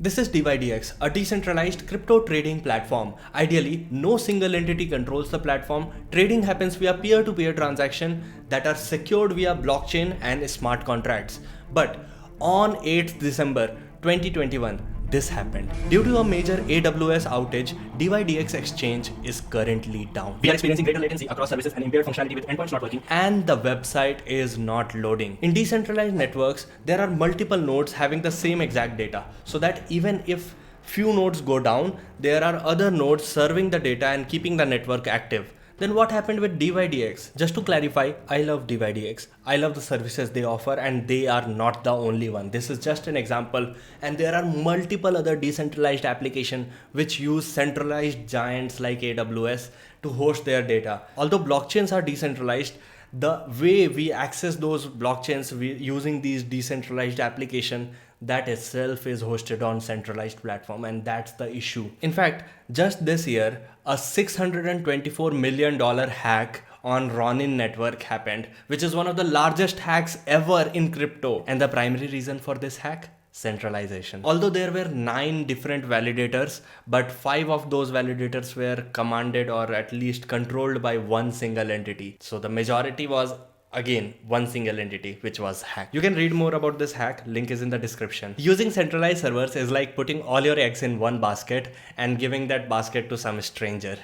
This is DYDX, a decentralized crypto trading platform. Ideally, no single entity controls the platform. Trading happens via peer-to-peer transactions that are secured via blockchain and smart contracts. But on 8th December 2021, this happened. Due to a major AWS outage, DYDX exchange is currently down. We are experiencing greater latency across services and impaired functionality with endpoints not working. And the website is not loading. In decentralized networks, there are multiple nodes having the same exact data, so that even if few nodes go down, there are other nodes serving the data and keeping the network active. Then what happened with DYDX? Just to clarify, I love DYDX. I love the services they offer, and they are not the only one. This is just an example, and there are multiple other decentralized applications which use centralized giants like AWS to host their data. Although blockchains are decentralized, the way we access those blockchains using these decentralized application, that itself is hosted on centralized platform, and that's the issue. In fact, just this year, a $624 million hack on Ronin network happened, which is one of the largest hacks ever in crypto. And the primary reason for this hack? Centralization. Although there were 9 different validators, but 5 of those validators were commanded or at least controlled by one single entity. So the majority was again one single entity, which was hacked. You can read more about this hack, link is in the description. Using centralized servers is like putting all your eggs in one basket and giving that basket to some stranger.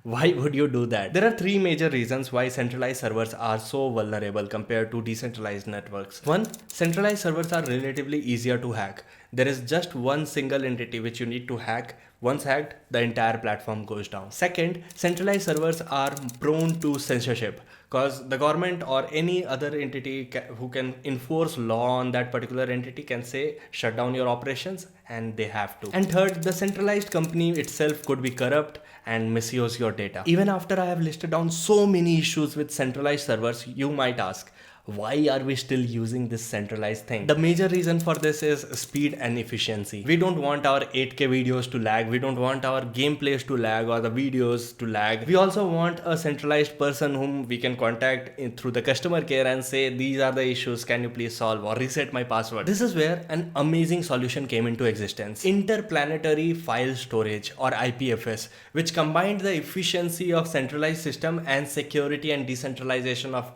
Why would you do that? There are 3 major reasons why centralized servers are so vulnerable compared to decentralized networks. 1. Centralized servers are relatively easier to hack. There is just one single entity which you need to hack. Once hacked, the entire platform goes down. Second, centralized servers are prone to censorship, because the government or any other entity who can enforce law on that particular entity can say shut down your operations, and they have to. And third, the centralized company itself could be corrupt and misuse your data. Even after I have listed down so many issues with centralized servers, you might ask, why are we still using this centralized thing? The major reason for this is speed and efficiency. We don't want our 8K videos to lag. We don't want our gameplays to lag or the videos to lag. We also want a centralized person whom we can contact through the customer care and say, these are the issues, can you please solve or reset my password? This is where an amazing solution came into existence. Interplanetary file storage, or IPFS, which combined the efficiency of centralized system and security and decentralization of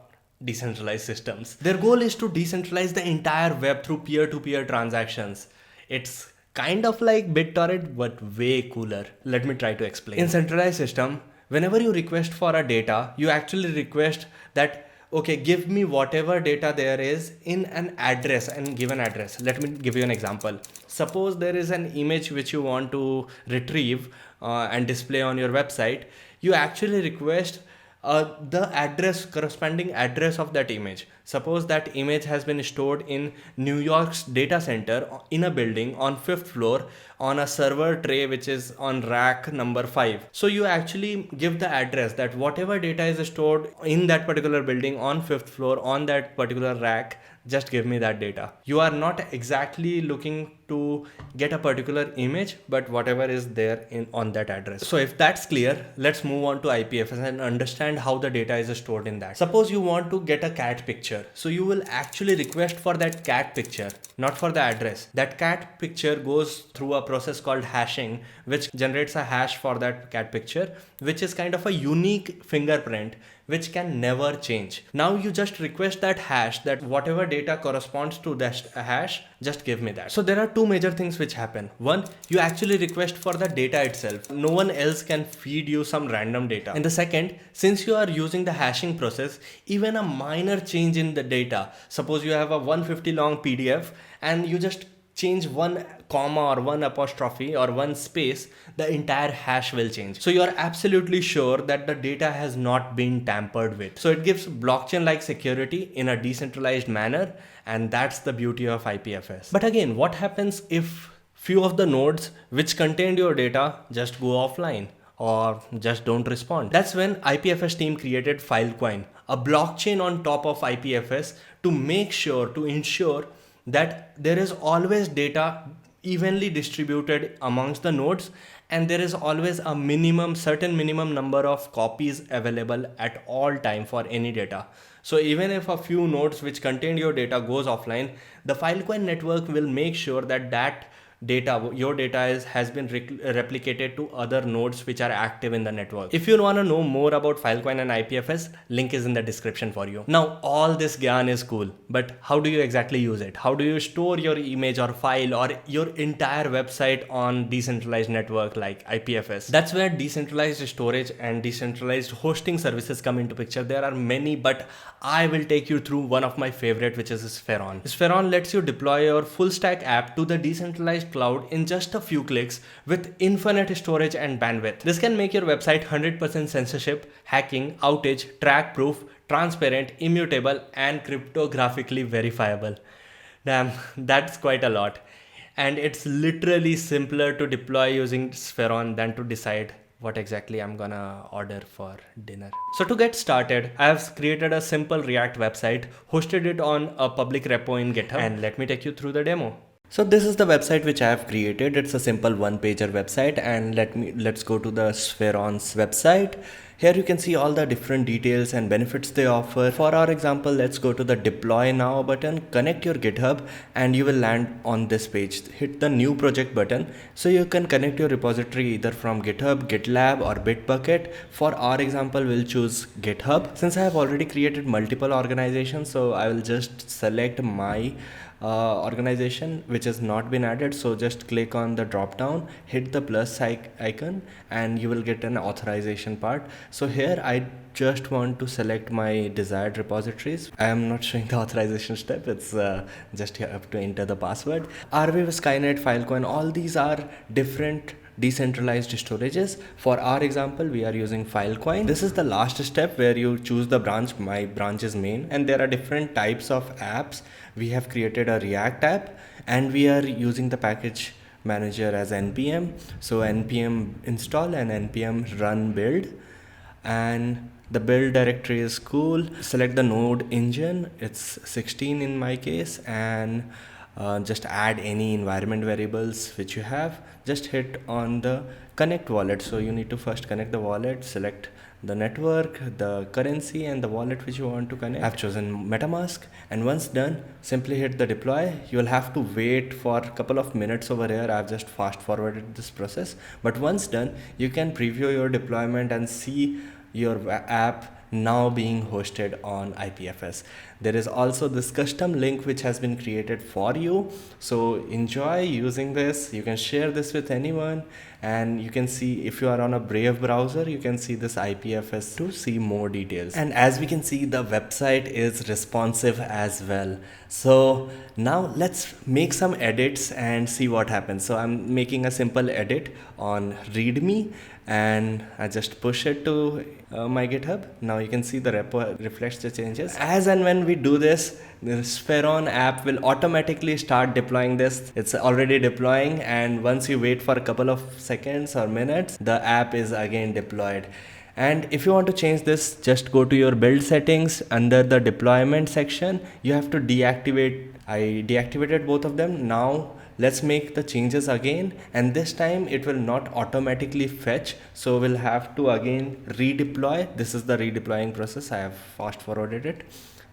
decentralized systems. Their goal is to decentralize the entire web through peer-to-peer transactions. It's kind of like BitTorrent, but way cooler. Let me try to explain. In centralized system, whenever you request for a data, you actually request that, okay, give me whatever data there is in an address and give an address. Let me give you an example. Suppose there is an image which you want to retrieve and display on your website. You actually request the corresponding address of that image. Suppose that image has been stored in New York's data center in a building on 5th floor on a server tray which is on rack number 5. So you actually give the address that whatever data is stored in that particular building on 5th floor on that particular rack, just give me that data. You are not exactly looking to get a particular image, but whatever is there on that address. So if that's clear, let's move on to IPFS and understand how the data is stored in that. Suppose you want to get a cat picture. So you will actually request for that cat picture, not for the address. That cat picture goes through a process called hashing, which generates a hash for that cat picture, which is kind of a unique fingerprint which can never change. Now you just request that hash, that whatever data corresponds to that hash, just give me that. So there are 2 major things which happen. 1, you actually request for the data itself. No one else can feed you some random data. And the second, since you are using the hashing process, even a minor change in the data, suppose you have a 150 long PDF and you just change one comma or one apostrophe or one space, the entire hash will change. So you are absolutely sure that the data has not been tampered with. So it gives blockchain-like security in a decentralized manner, and that's the beauty of IPFS. But again, what happens if few of the nodes which contained your data just go offline or just don't respond? That's when IPFS team created Filecoin, a blockchain on top of IPFS to ensure that there is always data evenly distributed amongst the nodes, and there is always a certain minimum number of copies available at all time for any data. So even if a few nodes which contain your data goes offline, the Filecoin network will make sure that your data has been replicated to other nodes which are active in the network. If you want to know more about Filecoin and IPFS, link is in the description for you. Now, all this gyan is cool, but how do you exactly use it? How do you store your image or file or your entire website on decentralized network like IPFS? That's where decentralized storage and decentralized hosting services come into picture. There are many, but I will take you through one of my favorite, which is Spheron. Spheron lets you deploy your full stack app to the decentralized cloud in just a few clicks with infinite storage and bandwidth. This can make your website 100% censorship, hacking, outage, track proof, transparent, immutable, and cryptographically verifiable. Damn, that's quite a lot. And it's literally simpler to deploy using Spheron than to decide what exactly I'm gonna order for dinner. So to get started, I have created a simple React website, hosted it on a public repo in GitHub, and let me take you through the demo. So this is the website which I have created. It's a simple one-pager website, and let's go to the Spheron's website. Here you can see all the different details and benefits they offer. For our example, let's go to the deploy now button, connect your GitHub, and you will land on this page. Hit the new project button so you can connect your repository either from GitHub, GitLab, or Bitbucket. For our example, we'll choose GitHub. Since I have already created multiple organizations, so I will just select my organization which has not been added. So just click on the drop down, hit the plus icon, and you will get an authorization part. So here I just want to select my desired repositories. I am not showing the authorization step. It's just you have to enter the password. RV, Skynet, Filecoin, all these are different decentralized storages. For our example, we are using Filecoin. This is the last step where you choose the branch. My branch is main, and there are different types of apps. We have created a React app, and we are using the package manager as npm. So npm install and npm run build, and the build directory is cool. Select the node engine. It's 16 in my case, and just add any environment variables which you have. Just hit on the connect wallet. So you need to first connect the wallet, select the network, the currency, and the wallet which you want to connect. I've chosen MetaMask, and once done, simply hit the deploy. You will have to wait for a couple of minutes over here. I've just fast forwarded this process, but once done, you can preview your deployment and see your app now being hosted on IPFS. There is also this custom link which has been created for you. So enjoy using this. You can share this with anyone, and you can see if you are on a Brave browser, you can see this IPFS to see more details. And as we can see, the website is responsive as well. So now let's make some edits and see what happens. So I'm making a simple edit on README, and I just push it to my GitHub. Now you can see the repo reflects the changes. As and when we do this, the Spheron app will automatically start deploying this. It's already deploying, and once you wait for a couple of seconds or minutes, the app is again deployed. And if you want to change this, just go to your build settings. Under the deployment section, you have to deactivate. I deactivated both of them. Now let's make the changes again, and this time it will not automatically fetch, so we'll have to again redeploy. This is the redeploying process. I have fast forwarded it,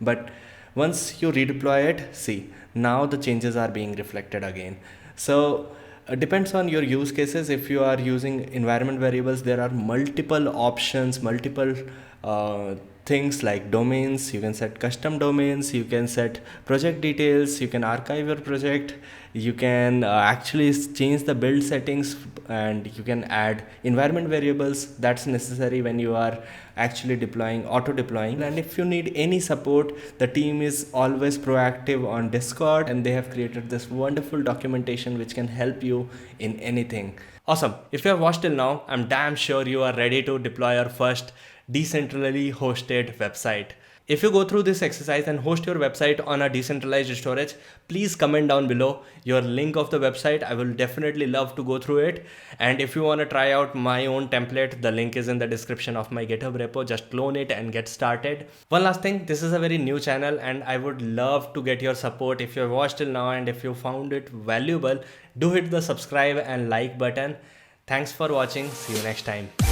but once you redeploy it, see, now the changes are being reflected again. So depends on your use cases. If you are using environment variables, there are multiple options, multiple things like domains. You can set custom domains, you can set project details, you can archive your project, you can actually change the build settings, and you can add environment variables. That's necessary when you are actually auto deploying. And if you need any support, the team is always proactive on Discord, and they have created this wonderful documentation which can help you in anything. Awesome. If you have watched till now, I'm damn sure you are ready to deploy your first decentrally hosted website. If you go through this exercise and host your website on a decentralized storage, please comment down below your link of the website. I will definitely love to go through it. And if you want to try out my own template, the link is in the description of my GitHub repo. Just clone it and get started. One last thing, this is a very new channel, and I would love to get your support. If you have watched till now and if you found it valuable, do hit the subscribe and like button. Thanks for watching. See you next time.